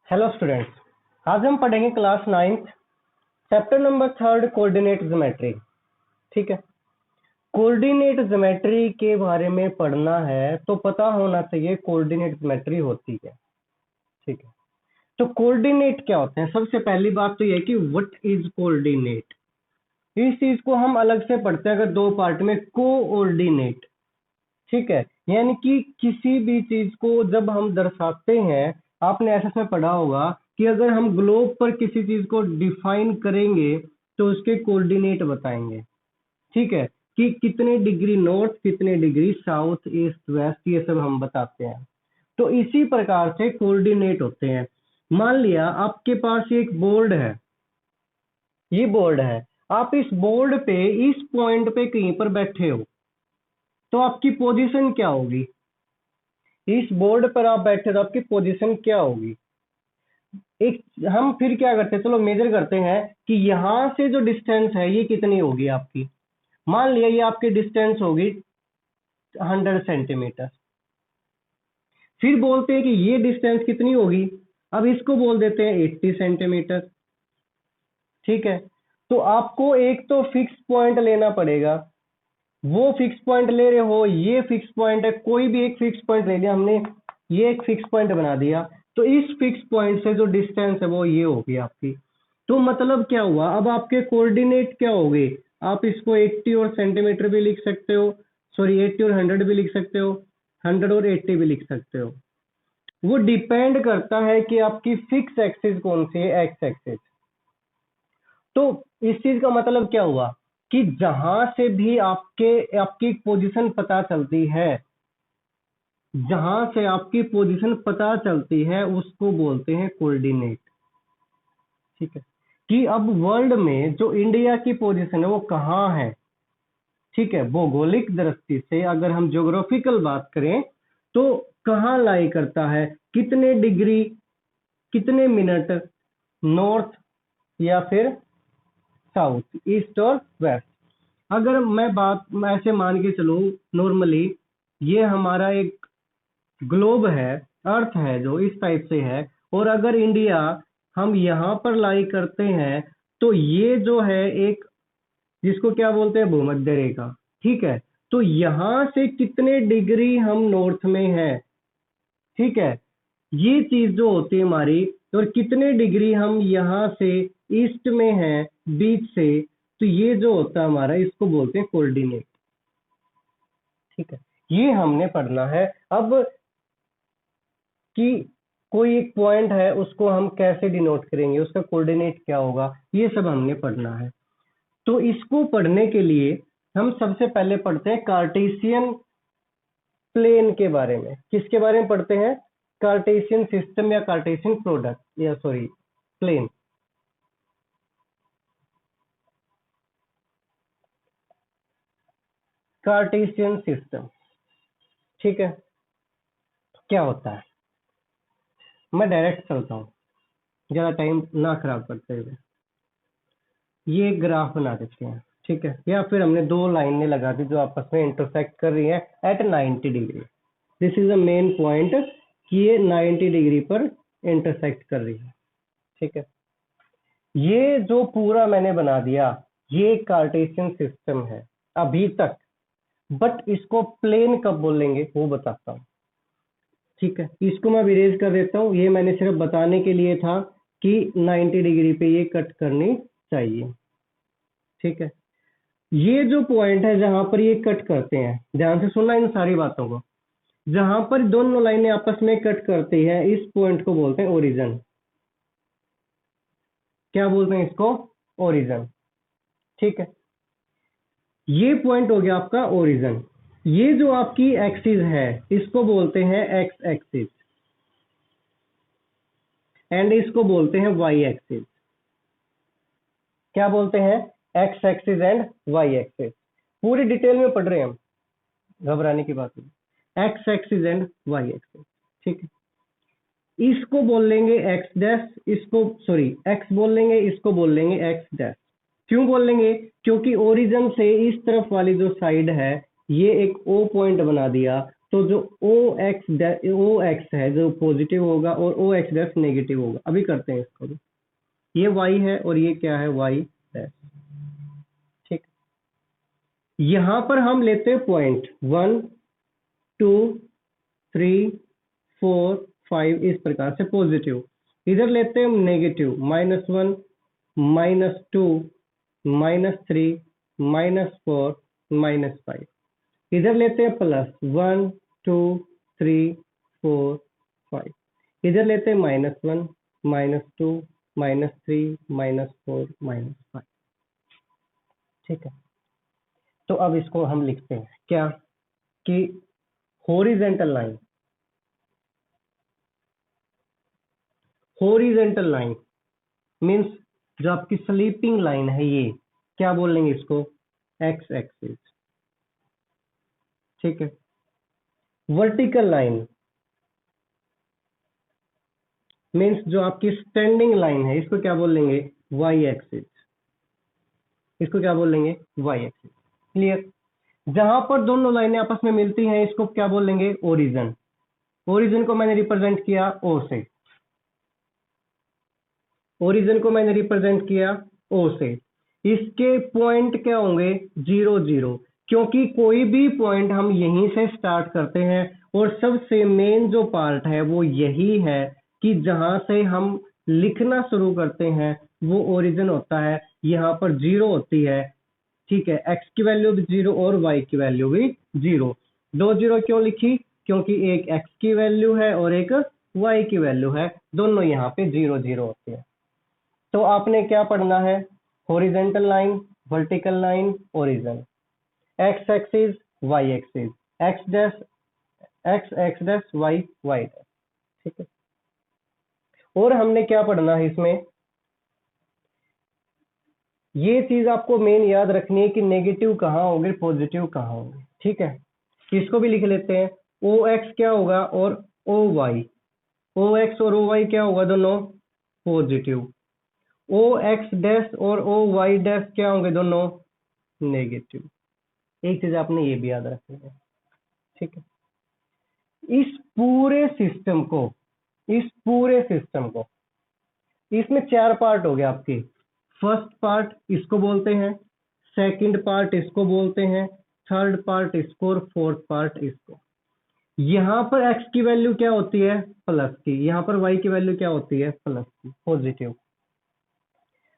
Hello students, आज हम पढ़ेंगे class 9th chapter number 3 coordinate geometry. ठीक है, कोऑर्डिनेट ज्योमेट्री के बारे में पढ़ना है तो पता होना चाहिए कोऑर्डिनेट ज्योमेट्री होती है। ठीक है, तो कोऑर्डिनेट क्या होते हैं? सबसे पहली बात तो यह कि व्हाट इज कोऑर्डिनेट। इस चीज को हम अलग से पढ़ते हैं अगर दो पार्ट में, कोऑर्डिनेट। ठीक है, यानी कि किसी भी चीज को जब हम दर्शाते हैं, आपने ऐसे में पढ़ा होगा कि अगर हम ग्लोब पर किसी चीज को डिफाइन करेंगे तो उसके कोऑर्डिनेट बताएंगे। ठीक है, कि कितने डिग्री नॉर्थ, कितने डिग्री साउथ, ईस्ट, वेस्ट, ये सब हम बताते हैं। तो इसी प्रकार से कोऑर्डिनेट होते हैं। मान लिया आपके पास एक बोर्ड है, ये बोर्ड है, आप इस बोर्ड पे इस पॉइंट पे कहीं पर बैठे हो, तो आपकी पोजीशन क्या होगी? इस बोर्ड पर आप बैठे तो आपकी पोजीशन क्या होगी? एक हम फिर क्या करते हैं, चलो मेजर करते हैं कि यहां से जो डिस्टेंस है ये कितनी होगी आपकी। मान लिया ये आपकी डिस्टेंस होगी 100 सेंटीमीटर। फिर बोलते हैं कि ये डिस्टेंस कितनी होगी, अब इसको बोल देते हैं 80 सेंटीमीटर। ठीक है, तो आपको एक तो फिक्स पॉइंट लेना पड़ेगा। वो फिक्स पॉइंट ले रहे हो, ये फिक्स पॉइंट है, कोई भी एक फिक्स पॉइंट ले लिया हमने, ये एक फिक्स पॉइंट बना दिया, तो इस फिक्स पॉइंट से जो डिस्टेंस है वो ये होगी आपकी। तो मतलब क्या हुआ, अब आपके कोऑर्डिनेट क्या हो गए? आप इसको 80 और सेंटीमीटर भी लिख सकते हो, सॉरी 80 और 100 भी लिख सकते हो, 100 और 80 भी लिख सकते हो। वो डिपेंड करता है कि आपकी फिक्स एक्सिस कौन सी है, एक्स एक्सिस। तो इस चीज का मतलब क्या हुआ कि जहां से भी आपकी पोजीशन पता चलती है, जहां से आपकी पोजीशन पता चलती है उसको बोलते हैं कोऑर्डिनेट। ठीक है, कि अब वर्ल्ड में जो इंडिया की पोजीशन है वो कहाँ है। ठीक है, भौगोलिक दृष्टि से अगर हम ज्योग्राफिकल बात करें तो कहाँ लाई करता है, कितने डिग्री, कितने मिनट नॉर्थ या फिर साउथ, ईस्ट और वेस्ट। अगर मैं ऐसे मान के चलूं, नॉर्मली ये हमारा एक ग्लोब है, अर्थ है जो इस टाइप से है, और अगर इंडिया हम यहाँ पर लाई करते हैं तो ये जो है एक, जिसको क्या बोलते हैं, भूमध्य रेखा। ठीक है, तो यहाँ से कितने डिग्री हम नॉर्थ में है, ठीक है, ये चीज जो होती है हमारी, और कितने डिग्री हम यहाँ से ईस्ट में है बीच से, तो ये जो होता है हमारा, इसको बोलते हैं कोऑर्डिनेट। ठीक है, ये हमने पढ़ना है। अब कि कोई एक पॉइंट है उसको हम कैसे डिनोट करेंगे, उसका कोऑर्डिनेट क्या होगा, ये सब हमने पढ़ना है। तो इसको पढ़ने के लिए हम सबसे पहले पढ़ते हैं कार्टेशियन प्लेन के बारे में। किसके बारे में पढ़ते हैं? कार्टेशियन सिस्टम या कार्टेशियन प्रोडक्ट, या सॉरी प्लेन। कार्टेशियन सिस्टम, ठीक है, क्या होता है? मैं डायरेक्ट चलता हूँ, ज्यादा टाइम ना खराब करते हुए। ये एक ग्राफ बना देते हैं, ठीक है, या फिर हमने दो लाइनें लगा दी जो आपस में इंटरसेक्ट कर रही है एट 90 डिग्री। This is the main point कि ये 90 डिग्री पर इंटरसेक्ट कर रही है। ठीक है, ये जो पूरा मैंने बना दिया ये कार्टेशियन सिस्टम है अभी तक, बट इसको प्लेन कब बोलेंगे वो बताता हूँ। ठीक है, इसको मैं इरेज कर देता हूँ, ये मैंने सिर्फ बताने के लिए था कि 90 डिग्री पे ये कट करनी चाहिए। ठीक है, ये जो पॉइंट है जहां पर ये कट करते हैं, ध्यान से सुनना इन सारी बातों को, जहां पर दोनों लाइनें आपस में कट करती हैं इस पॉइंट को बोलते हैं ओरिजिन। क्या बोलते हैं इसको? ओरिजिन। ठीक है, ये पॉइंट हो गया आपका ओरिजिन। ये जो आपकी एक्सिस है इसको बोलते हैं एक्स एक्सिस, एंड इसको बोलते हैं वाई एक्सिस। क्या बोलते हैं? X axis and Y axis. पूरी डिटेल में पढ़ रहे हैं हम, घबराने की बात नहीं। X axis and Y axis. ठीक है, इसको बोल लेंगे एक्स डैश, इसको सॉरी एक्स बोल लेंगे, इसको बोल लेंगे एक्स डैश। क्यों बोल लेंगे? क्योंकि ओरिजिन से इस तरफ वाली जो साइड है ये एक ओ पॉइंट बना दिया, तो जो ओ एक्स है जो पॉजिटिव होगा और ओ एक्स डैश नेगेटिव होगा। अभी करते हैं इसको भी। ये y है और ये क्या है, y डैश। ठीक, यहां पर हम लेते हैं पॉइंट 1 2 3 4 5 इस प्रकार से पॉजिटिव। इधर लेते हैं नेगेटिव, -1 -2 -3 -4 -5। इधर लेते हैं प्लस 1 2 3 4 5। इधर लेते हैं -1 -2 -3 -4 -5। ठीक है, तो अब इसको हम लिखते हैं क्या कि हॉरिजेंटल लाइन मीन्स जो आपकी स्लीपिंग लाइन है ये क्या बोलेंगे इसको, एक्स एक्सिस। ठीक है, वर्टिकल लाइन मीन्स जो आपकी स्टैंडिंग लाइन है इसको क्या बोलेंगे, वाई एक्सिस। इसको क्या बोलेंगे, वाई एक्सिस। क्लियर। जहां पर दोनों लाइनें आपस में मिलती हैं इसको क्या बोलेंगे, ओरिजिन। ओरिजिन को मैंने रिप्रेजेंट किया ओ से, ओरिजिन को मैंने रिप्रेजेंट किया ओ से। इसके पॉइंट क्या होंगे, 0 0, क्योंकि कोई भी पॉइंट हम यहीं से स्टार्ट करते हैं और सबसे मेन जो पार्ट है वो यही है कि जहां से हम लिखना शुरू करते हैं वो ओरिजिन होता है। यहाँ पर 0 होती है। ठीक है, एक्स की वैल्यू भी 0 और वाई की वैल्यू भी 0। 2 0 क्यों लिखी, क्योंकि एक एक्स की वैल्यू है और एक वाई की वैल्यू है, दोनों यहाँ पे 0 0 होती है। तो आपने क्या पढ़ना है, horizontal line, vertical line, origin, X axis, Y axis, X dash X dash, Y Y dash. ठीक है, और हमने क्या पढ़ना है इसमें, ये चीज आपको मेन याद रखनी है कि नेगेटिव कहाँ होंगे, पॉजिटिव कहाँ होंगे। ठीक है, इसको भी लिख लेते हैं। ओ एक्स क्या होगा और ओ वाई, ओ एक्स और ओ वाई क्या होगा, दोनों पॉजिटिव। ओ एक्स डैश और ओ वाई डैश क्या होंगे, दोनों नेगेटिव। एक चीज आपने ये भी याद रखनी है। ठीक है, इस पूरे सिस्टम को, इस पूरे सिस्टम को, इसमें 4 पार्ट हो गए आपके। फर्स्ट पार्ट इसको बोलते हैं, सेकंड पार्ट इसको बोलते हैं, थर्ड पार्ट इसको और फोर्थ पार्ट इसको। यहाँ पर x की वैल्यू क्या होती है, प्लस की। यहाँ पर y की वैल्यू क्या होती है, प्लस की, पॉजिटिव।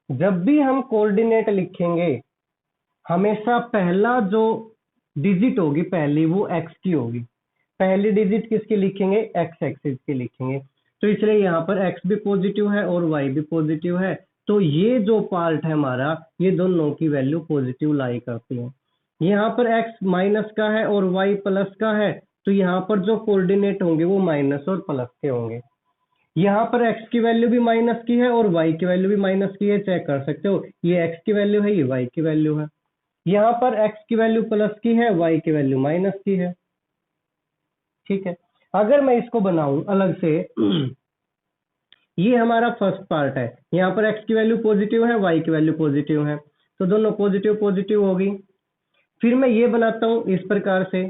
जब भी हम कोऑर्डिनेट लिखेंगे हमेशा पहला जो डिजिट होगी पहली वो x की होगी। पहली डिजिट किसकी लिखेंगे, x एक्सिस की लिखेंगे। तो इसलिए यहाँ पर x भी पॉजिटिव है और y भी पॉजिटिव है। तो ये जो पार्ट है हमारा, ये दोनों की वैल्यू पॉजिटिव लाई करती है। यहाँ पर x माइनस का है और y प्लस का है, तो यहाँ पर जो कोऑर्डिनेट होंगे वो माइनस और प्लस के होंगे। यहाँ पर x की वैल्यू भी माइनस की है और y की वैल्यू भी माइनस की है, चेक कर सकते हो। ये x की वैल्यू है, ये y की वैल्यू है। यहाँ पर x की वैल्यू प्लस की है, y की वैल्यू माइनस की है। ठीक है, अगर मैं इसको बनाऊं अलग से, ये हमारा फर्स्ट पार्ट है। यहाँ पर x की वैल्यू पॉजिटिव है, y की वैल्यू पॉजिटिव है, तो दोनों पॉजिटिव पॉजिटिव होगी। फिर मैं ये बनाता हूं इस प्रकार से।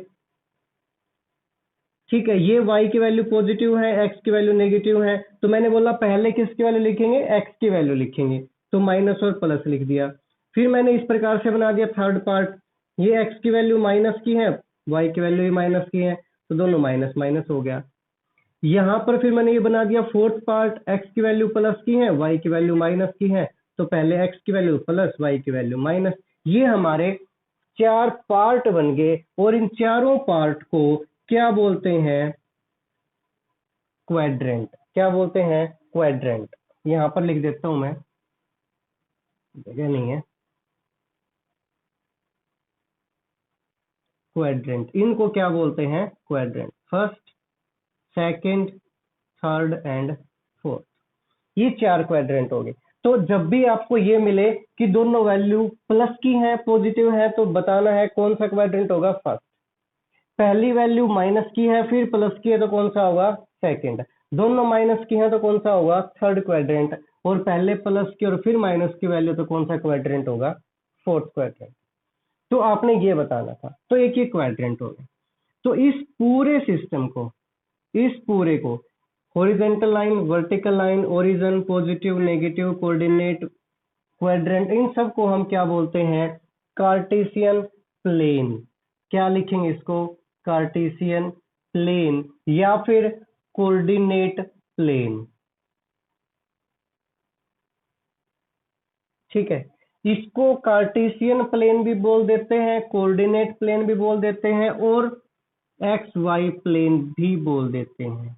ठीक है, ये y की वैल्यू पॉजिटिव है, x की वैल्यू नेगेटिव है, तो मैंने बोला पहले किसकी वैल्यू लिखेंगे, x की वैल्यू लिखेंगे, तो माइनस और प्लस लिख दिया। फिर मैंने इस प्रकार से बना दिया थर्ड पार्ट, ये x की वैल्यू माइनस की है, y की वैल्यू भी माइनस की है, तो दोनों माइनस माइनस हो गया। यहाँ पर फिर मैंने ये बना दिया फोर्थ पार्ट, x की वैल्यू प्लस की है, y की वैल्यू माइनस की है, तो पहले x की वैल्यू प्लस, y की वैल्यू माइनस। ये हमारे 4 पार्ट बन गए और इन चारों पार्ट को क्या बोलते हैं, क्वाड्रेंट। क्या बोलते हैं, क्वाड्रेंट। यहाँ पर लिख देता हूं मैं, जगह नहीं है, क्वाड्रेंट। इनको क्या बोलते हैं, quadrant. First, second, third and fourth, ये 4 क्वाड्रेंट हो गए। तो जब भी आपको ये मिले कि दोनों वैल्यू प्लस की है, पॉजिटिव है, तो बताना है कौन सा क्वाड्रेंट होगा, फर्स्ट। पहली वैल्यू माइनस की है फिर प्लस की है तो कौन सा होगा, सेकंड। दोनों माइनस की है तो कौन सा होगा, थर्ड क्वाड्रेंट। और पहले प्लस की और फिर माइनस की वैल्यू तो कौन सा क्वाड्रेंट होगा, फोर्थ क्वाड्रेंट। तो आपने ये बताना था। तो एक ही क्वाड्रेंट हो गया। तो इस पूरे को horizontal line, vertical line, origin, positive, negative, coordinate, quadrant, इन सब को हम क्या बोलते हैं? Cartesian plane. क्या लिखेंगे इसको? कार्टेशियन प्लेन या फिर कोऑर्डिनेट प्लेन। ठीक है, इसको कार्टेशियन प्लेन भी बोल देते हैं, कोऑर्डिनेट प्लेन भी बोल देते हैं, और एक्स वाई प्लेन भी बोल देते हैं।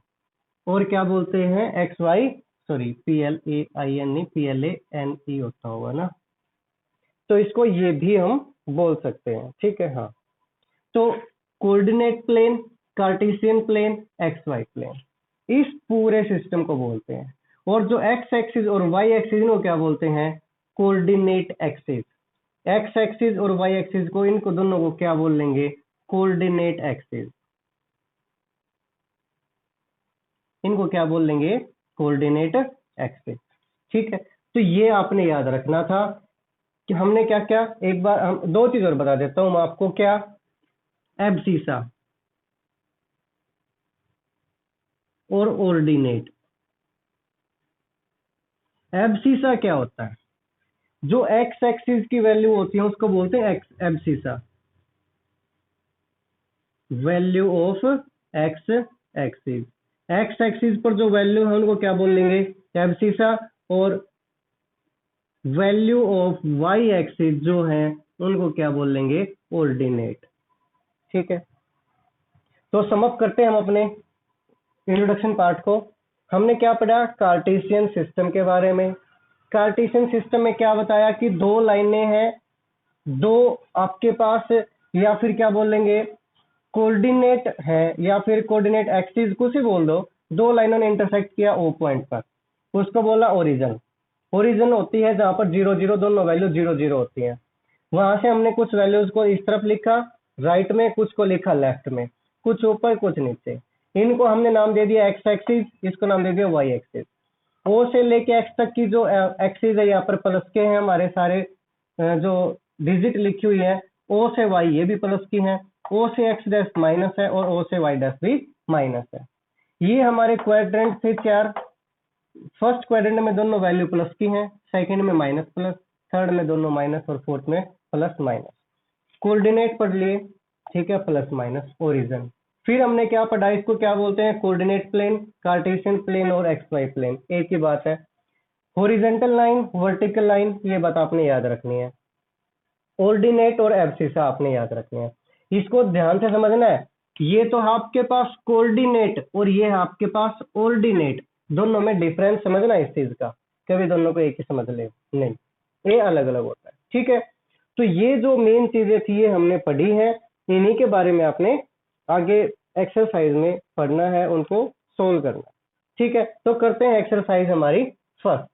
और क्या बोलते हैं? X Y, sorry PLAIN, PLANE होता होगा ना, तो इसको ये भी हम बोल सकते हैं। ठीक है, हाँ। तो coordinate plane, cartesian plane, X Y plane, इस पूरे सिस्टम को बोलते हैं। और जो एक्स एक्सिस और वाई एक्सिस, इनको क्या बोलते हैं? Coordinate axis. एक्स एक्सिस और वाई एक्सिस को, इनको दोनों को क्या बोल लेंगे? Coordinate axis. इनको क्या बोल लेंगे? Coordinate axis. ठीक है, तो ये आपने याद रखना था कि हमने क्या क्या। एक बार हम दो चीज और बता देता हूं मैं आपको। क्या? एब्सिसा और ऑर्डिनेट। एब्सिसा क्या होता है? जो एक्स एक्सिस की वैल्यू होती है उसको बोलते हैं abscissa, value of x axis. X axis पर जो वैल्यू है उनको क्या बोल लेंगे? एब्सिसा। और वैल्यू ऑफ वाई एक्सिस जो है उनको क्या बोल लेंगे? ऑर्डिनेट। ठीक है, तो सम अप करते हैं हम अपने इंट्रोडक्शन पार्ट को। हमने क्या पढ़ा? कार्टेशियन सिस्टम के बारे में। कार्टेशियन सिस्टम में क्या बताया कि दो लाइनें हैं, दो आपके पास, या फिर क्या बोल लेंगे? कोऑर्डिनेट है, या फिर कोऑर्डिनेट एक्सिस, कुछ ही बोल दो। दो लाइनों ने इंटरसेक्ट किया ओ पॉइंट पर, उसको बोला ओरिजिन। ओरिजिन होती है जहां पर 0 0 दोनों वैल्यू 0 0 होती हैं। वहां से हमने कुछ वैल्यूज को इस तरफ लिखा राइट में, कुछ को लिखा लेफ्ट में, कुछ ऊपर कुछ नीचे। इनको हमने नाम दे दिया एक्स एक्सिस, इसको नाम दे दिया वाई एक्सिस। ओ से लेके एक्स तक की जो एक्सिस है, यहाँ पर प्लस के हैं हमारे सारे जो डिजिट लिखी हुई है। ओ से वाई ये भी प्लस की है, ओ से एक्स डैश माइनस है, और ओ से वाई डैश भी माइनस है। ये हमारे क्वाड्रेंट थे चार। फर्स्ट क्वाड्रेंट में दोनों वैल्यू प्लस की हैं, सेकंड में माइनस प्लस, थर्ड में दोनों माइनस, और फोर्थ में प्लस माइनस। कोऑर्डिनेट पढ़ लिए, ठीक है, प्लस माइनस ओरिजिन। फिर हमने क्या पढ़ा? इसको क्या बोलते हैं? कोऑर्डिनेट प्लेन, कार्टेशियन प्लेन और एक्स वाई प्लेन, एक ही बात है। हॉरिजॉन्टल लाइन, वर्टिकल लाइन, ये बात आपने याद रखनी है। ऑर्डिनेट और एब्सिसा आपने याद रखनी है। इसको ध्यान से समझना है। ये तो आपके पास कोऑर्डिनेट और ये है आपके पास ऑर्डिनेट, दोनों में डिफरेंस समझना इस चीज का। कभी दोनों को एक ही समझ ले, नहीं, ये अलग अलग होता है। ठीक है, तो ये जो मेन चीजें थी ये हमने पढ़ी है, इन्हीं के बारे में आपने आगे एक्सरसाइज में पढ़ना है, उनको सोल्व करना। ठीक है, तो करते हैं एक्सरसाइज हमारी फर्स्ट।